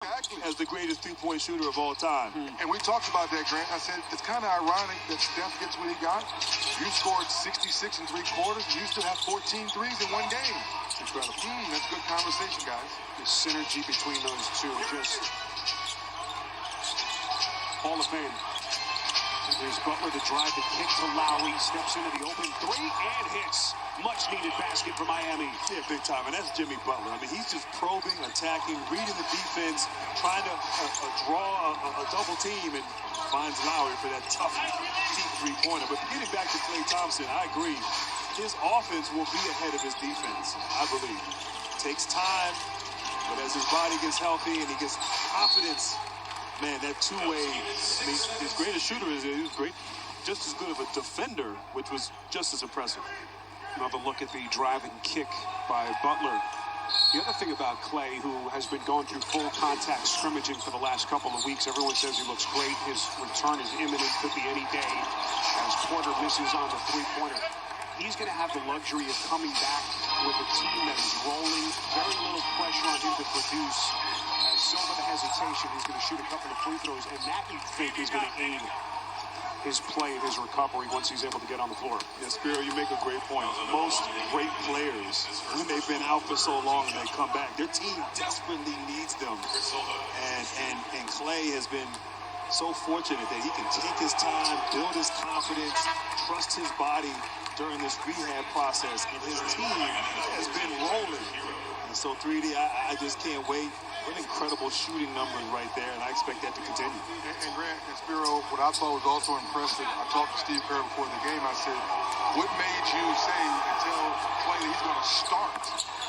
Exactly. As the greatest three-point shooter of all time. And we talked about that, Grant. I said it's kind of ironic that Steph gets what he got. You scored 66 and 3/4, and you still have 14 threes in one game. It's incredible. That's good conversation, guys. The synergy between those two, just Hall of Fame. There's Butler to drive the kick to Lowry, steps into the open three and hits. Much needed basket for Miami. Yeah, big time. And that's Jimmy Butler. I mean, he's just probing, attacking, reading the defense, trying to draw a double team, and finds Lowry for that tough, deep three-pointer. But getting back to Klay Thompson, I agree. His offense will be ahead of his defense, I believe. It takes time, but as his body gets healthy and he gets confidence, man, that two-way, I mean, his greatest shooter is great, just as good of a defender, which was just as impressive. Another look at the drive and kick by Butler. The other thing about Klay, who has been going through full contact scrimmaging for the last couple of weeks, everyone says he looks great. His return is imminent, could be any day, as Porter misses on the three-pointer. He's going to have the luxury of coming back with a team that is rolling, very little pressure on him to produce. As Silva the hesitation, he's going to shoot a couple of free throws, and that you think is going to aid his play and his recovery once he's able to get on the floor. Yes, Spiro, you make a great point. Most great players, when they've been out for so long and they come back, their team desperately needs them. And Klay has been so fortunate that he can take his time, build his confidence, trust his body during this rehab process, and his team has been rolling. And so 3D, I just can't wait. What incredible shooting numbers right there, and I expect that to continue. And Grant and Spiro, what I thought was also impressive, I talked to Steve Kerr before the game. I said, what made you say and tell Klay that he's going to start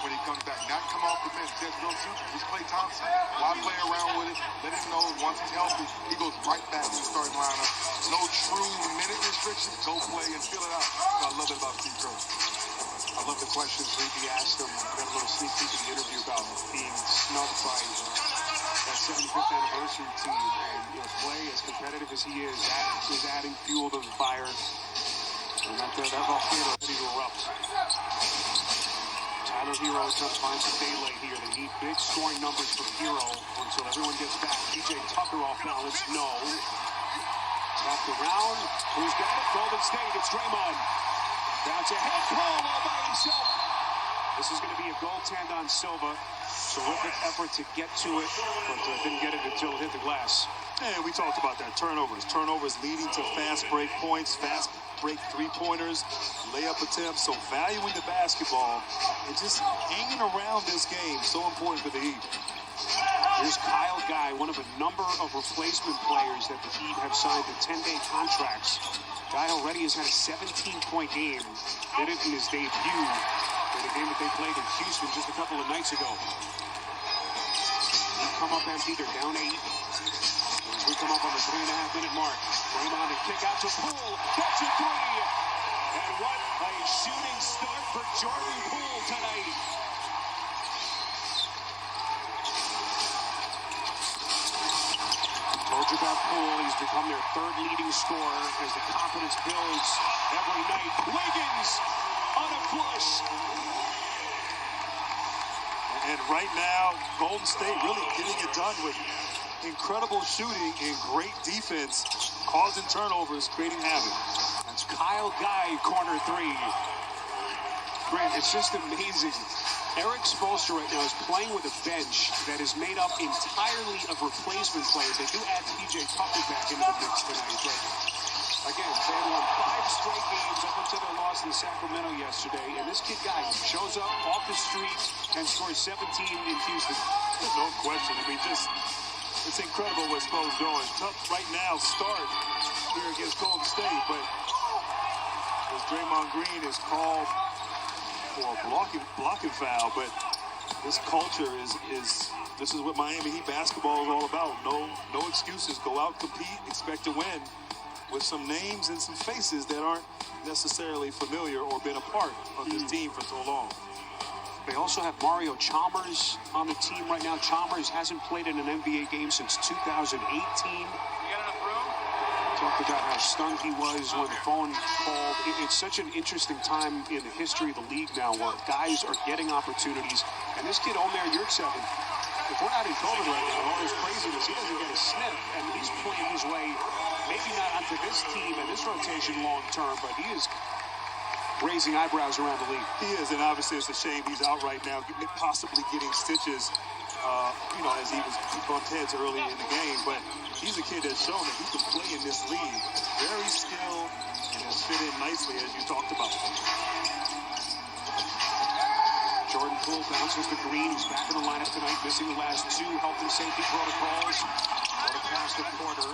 when he comes back, not come off the bench? That's real simple. He's Klay Thompson. Why play around with it? Let him know once he's healthy, he goes right back to the starting lineup. No true minute restrictions. Go play and fill it out. So I love it about Steve Kerr. I love the questions Reedy asked him. We got a little sneak peek in the interview about being snubbed by that 75th anniversary team. And Klay, as competitive as he is adding fuel to the fire. And that volcano ready to erupt. Tyler Hero is trying to find some daylight here. They need big scoring numbers from Hero until everyone gets back. PJ Tucker off balance. No. Tapped around. Who's got it? Golden State. It's Draymond. Bounce ahead, Paul all by himself. This is going to be a goaltend on Silva. Terrific effort to get to it, but didn't get it until it hit the glass. And we talked about that, turnovers. Turnovers leading to fast break points, fast break three-pointers, layup attempts. So valuing the basketball and just hanging around this game, so important for the Heat. Here's Kyle Guy, one of a number of replacement players that the Heat have signed to 10-day contracts. Guy already has had a 17-point game. Did it in his debut in a game that they played in Houston just a couple of nights ago. They come up empty, they're down 8. As we come up on the 3.5-minute mark, Draymond to kick out to Poole. That's a 3. And what a shooting start for Jordan Poole tonight. Told you about Poole. He's become their third leading scorer as the confidence builds every night. Wiggins on a flush. And right now, Golden State really getting it done with incredible shooting and great defense, causing turnovers, creating havoc. That's Kyle Guy, corner 3. Grant, it's just amazing. Erik Spoelstra right now is playing with a bench that is made up entirely of replacement players. They do add PJ Tucker back into the mix tonight, but again, they had won 5 straight games up until their loss in Sacramento yesterday, and this kid Guy shows up off the street and scores 17 in Houston. No question. I mean, it's incredible what Spo's doing. Tough right now start here against Golden State, but as Draymond Green is called for a blocking foul, but this culture is this is what Miami Heat basketball is all about. No excuses. Go out, compete, expect to win with some names and some faces that aren't necessarily familiar or been a part of this team for so long. They also have Mario Chalmers on the team right now. Chalmers hasn't played in an NBA game since 2018. Talked about how stunned he was when the phone called. It's such an interesting time in the history of the league now where guys are getting opportunities. And this kid, Omer Yurtseven, if we're not in COVID right now, He doesn't get a sniff, and he's playing his way, maybe not onto this team and this rotation long term, but he is raising eyebrows around the league. He is, and obviously it's a shame he's out right now, possibly getting stitches, as he bumped heads early in the game. But he's a kid that's shown that he can play in this league. Very skilled and has fit in nicely, as you talked about. Jordan Poole bounces to Green, who's back in the lineup tonight, missing the last 2 health and safety protocols. What a pass to Porter.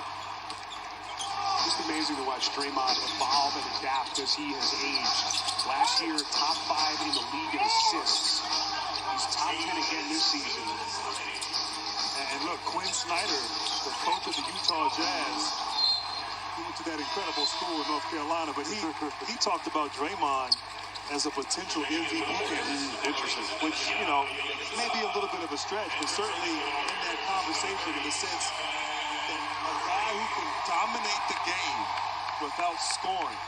Just amazing to watch Draymond evolve and adapt as he has aged. Last year, top 5 in the league in assists. He's top 10 again this season. And look, Quinn Snyder, the coach of the Utah Jazz, he went to that incredible school in North Carolina, but he talked about Draymond as a potential MVP candidate. Interesting. Which, may be a little bit of a stretch, but certainly in that conversation in the sense that a guy who can dominate the game without scoring,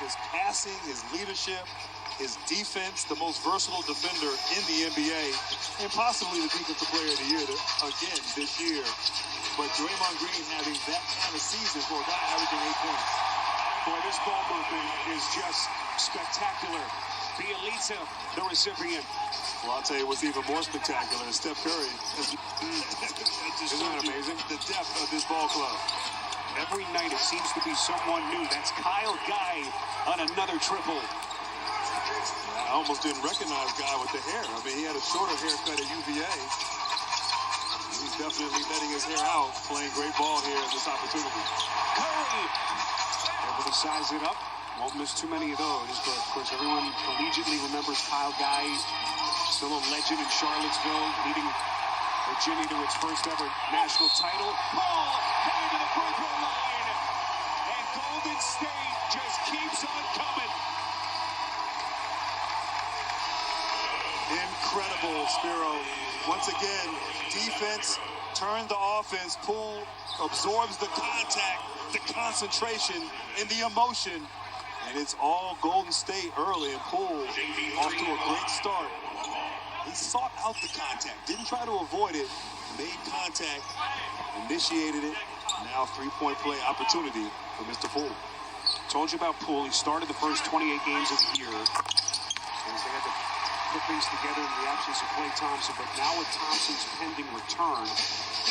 his passing, his leadership, his defense, the most versatile defender in the NBA, and possibly the defensive player of the year again this year. But Draymond Green having that kind of season for a guy averaging 8 points. Boy, this ball movement is just spectacular. Bielitsa, the recipient. Well, I'll tell you what's even more spectacular. Steph Curry. Isn't that amazing? The depth of this ball club. Every night it seems to be someone new. That's Kyle Guy on another triple. I almost didn't recognize Guy with the hair. I mean, he had a shorter haircut at UVA. He's definitely letting his hair out, playing great ball here at this opportunity. Curry able to size it up. Won't miss too many of those, but of course everyone collegiately remembers Kyle Guy, still a legend in Charlottesville, leading Virginia to its first ever national title. Ball heading to the free throw line, and Golden State just keeps on coming. Incredible, Spiro. Once again, defense turned the offense. Poole absorbs the contact, the concentration, and the emotion. And it's all Golden State early, and Poole off to a great start. He sought out the contact, didn't try to avoid it, made contact, initiated it. Now 3-point play opportunity for Mr. Poole. Told you about Poole. He started the first 28 games of the year. As they had to put things together in the absence of Klay Thompson, but now with Thompson's pending return,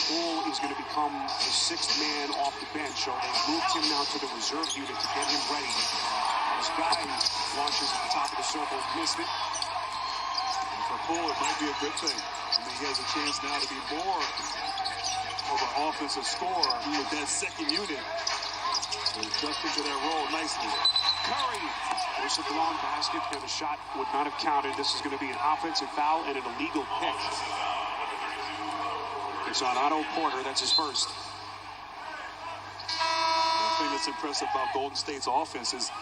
Poole is going to become the 6th man off the bench. So they moved him now to the reserve unit to get him ready. As Guy launches at the top of the circle, missed it. And for Poole, it might be a good thing. I mean, he has a chance now to be more of an offensive scorer with that second unit. So he adjust into that role nicely. Curry. There's a blown basket, and the shot would not have counted. This is going to be an offensive foul and an illegal pick. It's on Otto Porter. That's his first. The thing that's impressive about Golden State's offense is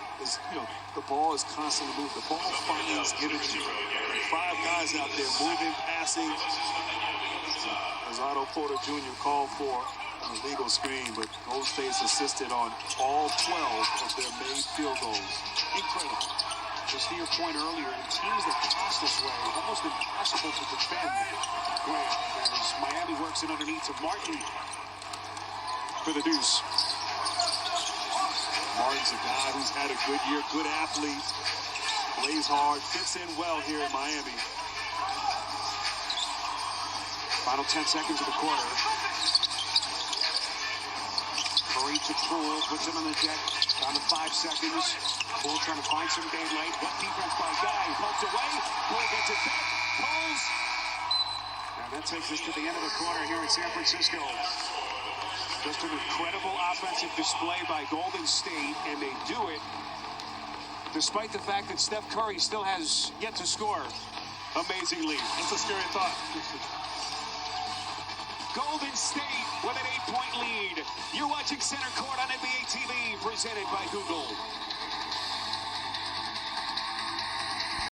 the ball is constantly moving. The ball finds energy. 5 guys out there moving, passing. As Otto Porter Jr. called for an illegal screen, but Golden State's assisted on all 12 of their made field goals. Incredible. Just to your point earlier, in teams that pass this way, almost impossible to defend. Grant, as Miami works it underneath to Martin for the deuce. Martin's a guy who's had a good year, good athlete, plays hard, fits in well here in Miami. Final 10 seconds of the quarter. Curry to Poole, puts him on the deck. Down to 5 seconds. Poole trying to find some daylight. What defense by Guy? Pokes away. Poole gets it back. Pulls. And that takes us to the end of the quarter here in San Francisco. Just an incredible offensive display by Golden State, and they do it despite the fact that Steph Curry still has yet to score. Amazingly. That's a scary thought. Golden State with an 8-point lead. You're watching Center Court on NBA TV, presented by Google.